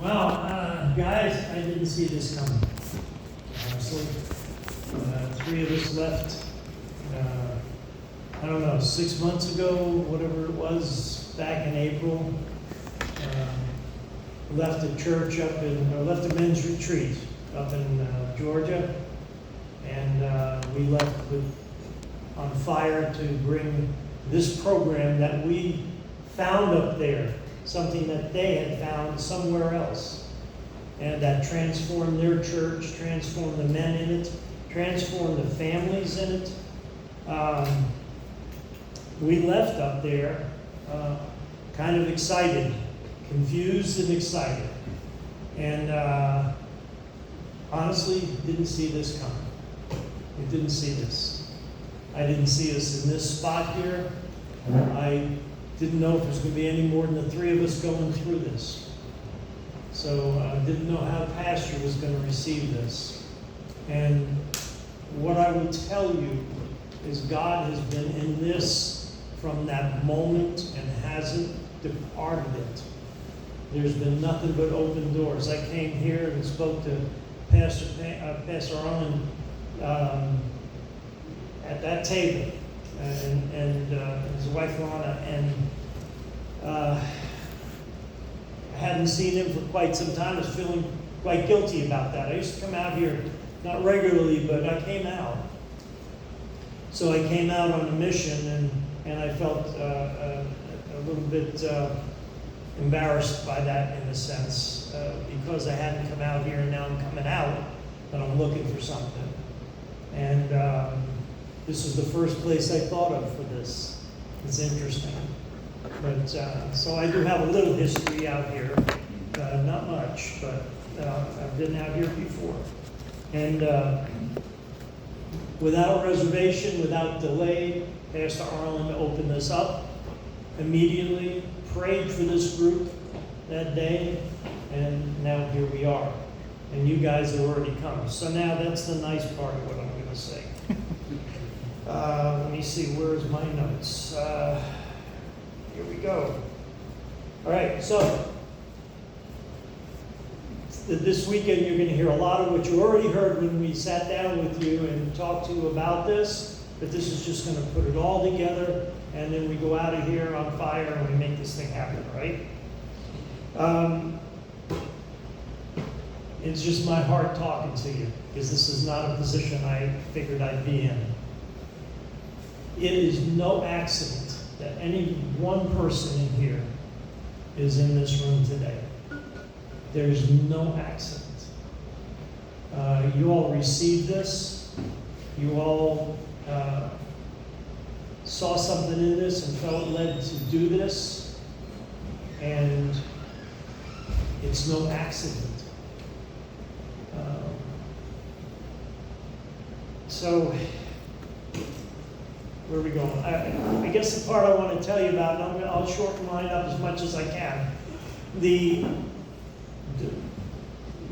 Well, guys, I didn't see this coming, honestly. Three of us left, I don't know, 6 months ago, whatever it was, back in April. Left a church left a men's retreat up in Georgia. And we left on fire to bring this program that we found up there, something that they had found somewhere else. And that transformed their church, transformed the men in it, transformed the families in it. We left up there kind of excited, confused and excited. And honestly, didn't see this coming. We didn't see this. I didn't see us in this spot here. I didn't know if there's going to be any more than the three of us going through this. So I didn't know how Pastor was going to receive this. And what I will tell you is God has been in this from that moment and hasn't departed it. There's been nothing but open doors. I came here and spoke to Pastor Arlen at that table, and his wife Lana, and I hadn't seen him for quite some time. I was feeling quite guilty about that. I used to come out here, not regularly, but I came out. So I came out on a mission, and I felt a little bit embarrassed by that in a sense, because I hadn't come out here and now I'm coming out, but I'm looking for something. And this is the first place I thought of for this. It's interesting. But so I do have a little history out here, not much, but I've been out here before. And without reservation, without delay, Pastor Arlen opened this up immediately, prayed for this group that day, and now here we are. And you guys have already come. So now that's the nice part of what I'm going to say. Let me see, where's my notes? Here we go. All right, so this weekend you're going to hear a lot of what you already heard when we sat down with you and talked to you about this, but this is just going to put it all together, and then we go out of here on fire and we make this thing happen, right? It's just my heart talking to you, because this is not a position I figured I'd be in. It is no accident that any one person in here is in this room today. There's no accident. You all received this. You all saw something in this and felt led to do this. And it's no accident. So, where are we going? I guess the part I want to tell you about, and I'll shorten mine up as much as I can.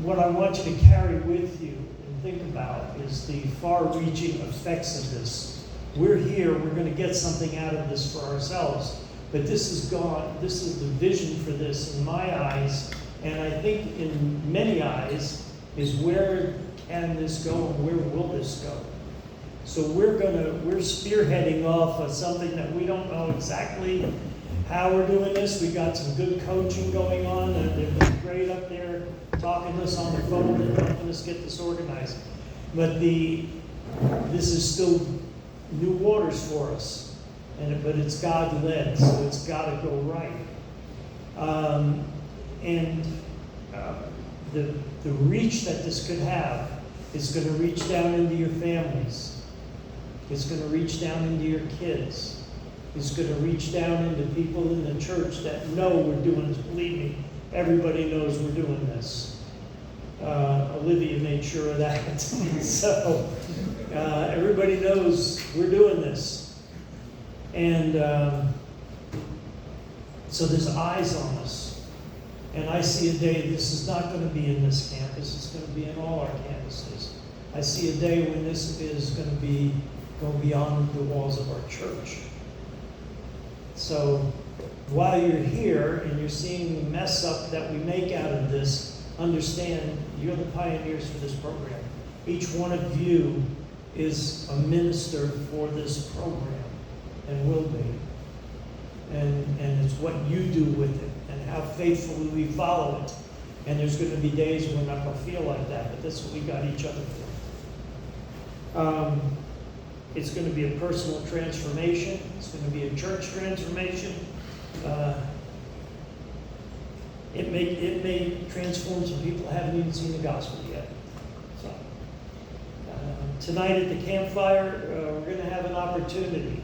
What I want you to carry with you and think about is the far-reaching effects of this. We're here, we're going to get something out of this for ourselves, but this is gone. This is the vision for this in my eyes, and I think in many eyes, is where can this go and where will this go? So we're spearheading off of something that we don't know exactly how we're doing this. We got some good coaching going on, and they've been great up there talking to us on the phone and helping us get this organized. But this is still new waters for us, but it's God led, so it's got to go right. The reach that this could have is going to reach down into your families. It's going to reach down into your kids. It's going to reach down into people in the church that know we're doing this. Believe me, everybody knows we're doing this. Olivia made sure of that. So everybody knows we're doing this. And so there's eyes on us. And I see a day, this is not going to be in this campus, it's going to be in all our campuses. I see a day when this is going to go beyond the walls of our church. So while you're here and you're seeing the mess up that we make out of this, understand you're the pioneers for this program. Each one of you is a minister for this program and will be. And it's what you do with it and how faithfully we follow it. And there's going to be days when we're not going to feel like that, but that's what we got each other for. It's going to be a personal transformation. It's going to be a church transformation. It may transform some people that haven't even seen the gospel yet. So tonight at the campfire, we're going to have an opportunity.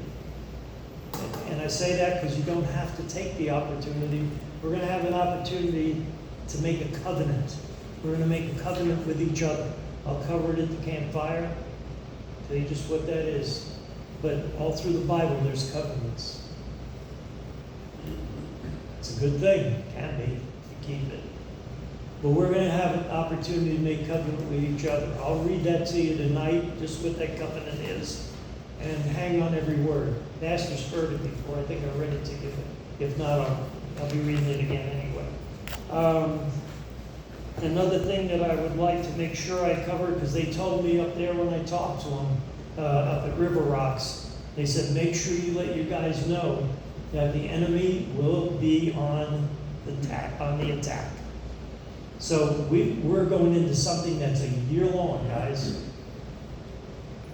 And I say that because you don't have to take the opportunity. We're going to have an opportunity to make a covenant. We're going to make a covenant with each other. I'll cover it at the campfire. Tell you just what that is. But all through the Bible, there's covenants. It's a good thing. Can be, if you keep it. But we're going to have an opportunity to make covenant with each other. I'll read that to you tonight, just what that covenant is. And hang on every word. Pastor spurred it before. I think I read it to you. If not, I'll be reading it again anyway. Another thing that I would like to make sure I cover, because they told me up there when I talked to them up at River Rocks, they said, make sure you let your guys know that the enemy will be on the attack. So we're going into something that's a year long, guys.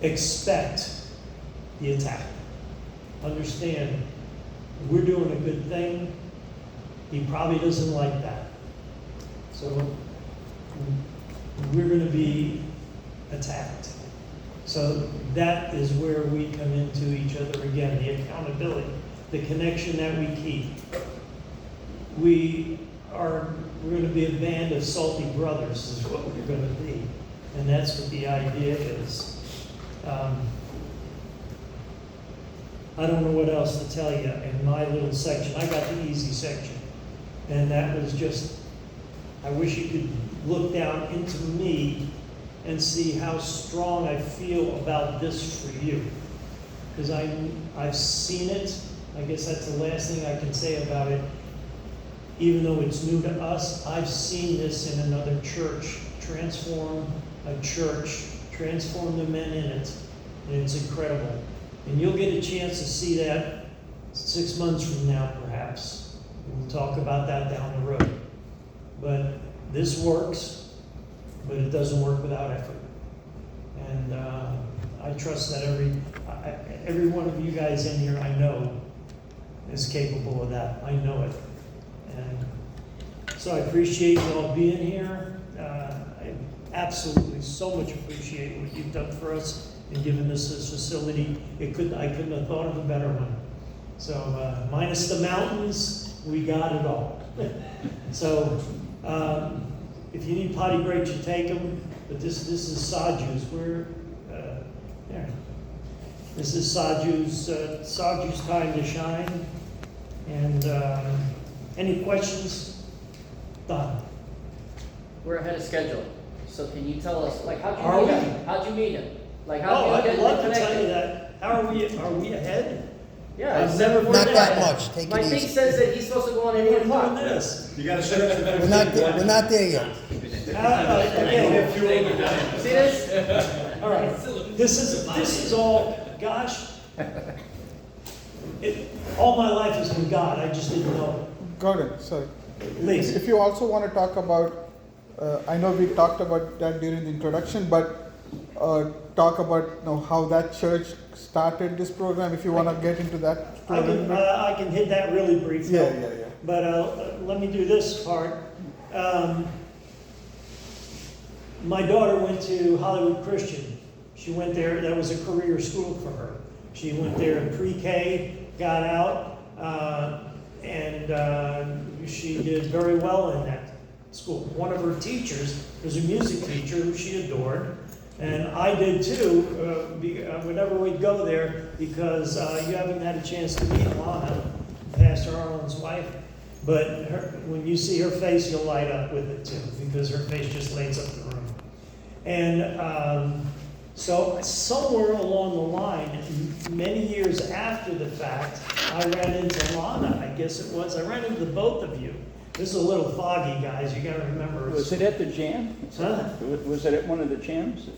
Expect the attack. Understand, we're doing a good thing. He probably doesn't like that. So we're going to be attacked. So that is where we come into each other again, the accountability, the connection that we keep. We're going to be a band of salty brothers is what we're going to be. And that's what the idea is. I don't know what else to tell you in my little section. I got the easy section. And that was just, I wish you could look down into me and see how strong I feel about this for you. Because I've seen it. I guess that's the last thing I can say about it. Even though it's new to us, I've seen this in another church. Transform a church. Transform the men in it. And it's incredible. And you'll get a chance to see that 6 months from now, perhaps. We'll talk about that down the road. But this works, but it doesn't work without effort. And I trust that every one of you guys in here, I know, is capable of that. I know it. And so I appreciate you all being here. I absolutely so much appreciate what you've done for us and given us this facility. I couldn't have thought of a better one. So minus the mountains, we got it all. So if you need potty breaks, you take them. But this is Saju's. We're there. This is Saju's time to shine. And any questions? Don. We're ahead of schedule. So can you tell us, like, how'd Are you meet we? him? How'd you meet him? Like, Oh, how'd you I'd get love to connected? tell you that. How are we ahead? Yeah, I've it's never 7:49. Not that much. Take it My thing easy. says that he's supposed to go on at 8 We're o'clock. doing this. You gotta stretch the 15. We're not there yet. Okay. See this? All right. This is all. Gosh. All my life has been God. I just didn't know Gordon, sorry. it. Please. If you also want to talk about, I know we talked about that during the introduction, but talk about how that church started this program. If you want to get into that. I can hit that really briefly. Yeah. But let me do this part. My daughter went to Hollywood Christian. She went there. That was a career school for her. She went there in pre-K, got out, and she did very well in that school. One of her teachers was a music teacher who she adored, and I did too, whenever we'd go there, because you haven't had a chance to meet Lana, Pastor Arlen's wife, but when you see her face, you'll light up with it too, because her face just lights up the room. And So somewhere along the line, many years after the fact, I ran into Lana, I guess it was. I ran into both of you. This is a little foggy, guys. You gotta remember. Was it at the jam? Huh? Was it at one of the jams?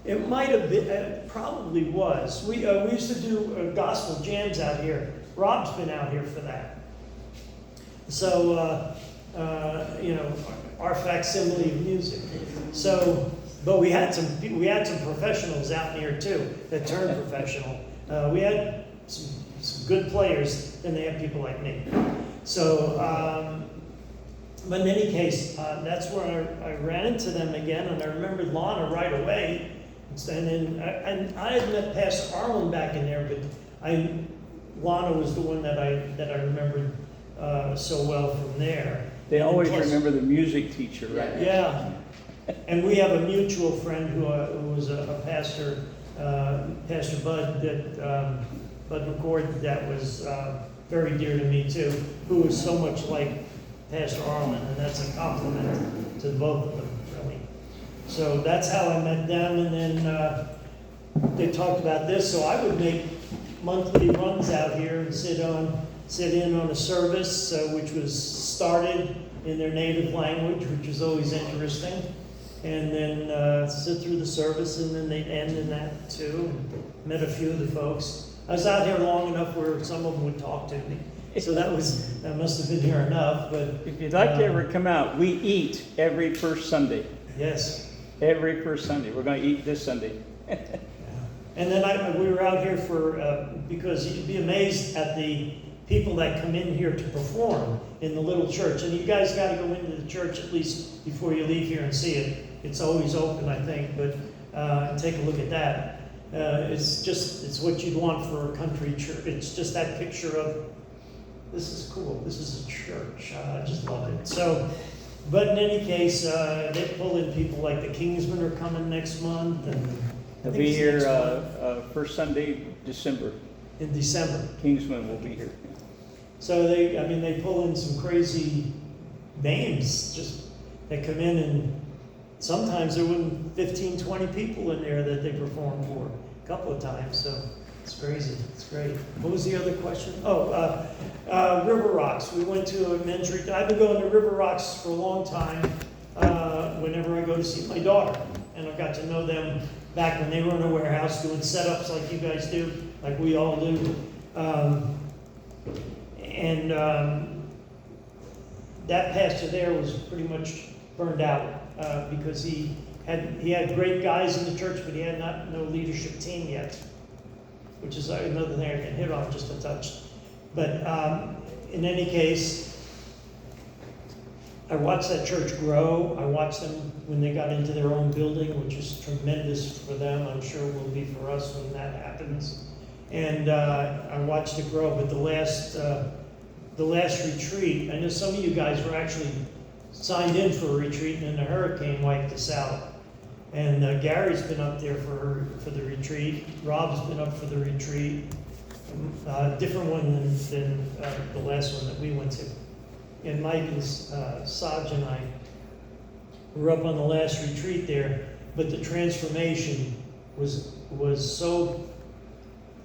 It might have been, it probably was. We used to do gospel jams out here. Rob's been out here for that. So, you know, our facsimile of music. So, but we had some professionals out here too that turned professional. We had some good players, then they had people like me. So, but in any case, that's where I ran into them again, and I remembered Lana right away. And then I had met Pastor Arlen back in there, but Lana was the one that I remembered so well from there. They And always plus- remember the music teacher, right? Yeah, and we have a mutual friend who was a pastor, Pastor Bud, Bud McCord, that was very dear to me too, who was so much like Pastor Arlen, and that's a compliment to both of them, really. So that's how I met them, and then they talked about this, so I would make monthly runs out here and sit in on a service, which was started in their native language, which was always interesting, and then sit through the service, and then they'd end in that too. Met a few of the folks. I was out here long enough where some of them would talk to me, so that must have been here enough. But If you'd like to ever come out, we eat every first Sunday. yes. Every first Sunday. We're going to eat this Sunday. And then we were out here for, because you'd be amazed at the people that come in here to perform in the little church. And you guys got to go into the church at least before you leave here and see it. It's always open, I think, but take a look at that. It's what you'd want for a country church. It's just that picture of, this is cool, this is a church. I just love it. So, but in any case, they pull in people like the Kingsmen are coming next month, and I They'll think be it's here next month, first Sunday, December. in December. Kingsman will be here. So they pull in some crazy names just that come in, and sometimes there were 15, 20 people in there that they performed for a couple of times. So it's crazy. It's great. What was the other question? Oh, River Rocks. We went to a men's retreat. I've been going to River Rocks for a long time. Whenever I go to see my daughter, and I got to know them back when they were in a warehouse doing setups like you guys do, like we all do. That pastor there was pretty much burned out because he had great guys in the church, but he had no leadership team yet, which is another thing I can hit on just a touch. But in any case, I watched that church grow. I watched them when they got into their own building, which is tremendous for them. I'm sure will be for us when that happens. And I watched it grow. But the last retreat, I know some of you guys were actually signed in for a retreat, and then the hurricane wiped us out. And Gary's been up there for the retreat. Rob's been up for the retreat. Different one than the last one that we went to. And Mike and Saj and I were up on the last retreat there, but the transformation was so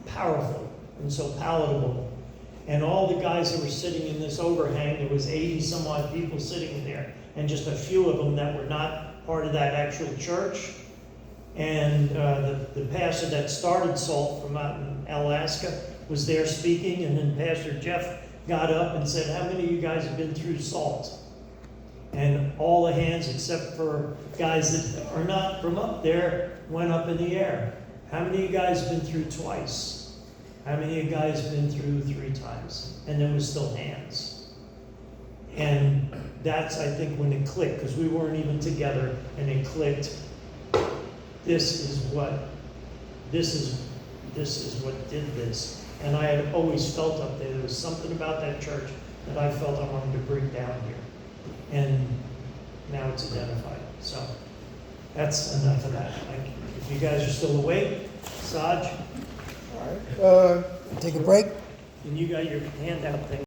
powerful and so palatable. And all the guys that were sitting in this overhang, there was 80 some odd people sitting there, and just a few of them that were not part of that actual church. And the pastor that started SALT from out in Alaska was there speaking, and then Pastor Jeff got up and said, "How many of you guys have been through SALT?" And all the hands, except for guys that are not from up there, went up in the air. How many of you guys have been through twice? How many of you guys have been through 3 times? And there was still hands. And that's, I think, when it clicked, because we weren't even together, and it clicked. This is what did this. And I had always felt up there was something about that church that I felt I wanted to bring down here. And now it's identified. So that's enough of that. If you guys are still awake, Saj, All right. Take a break. and you got your handout thing.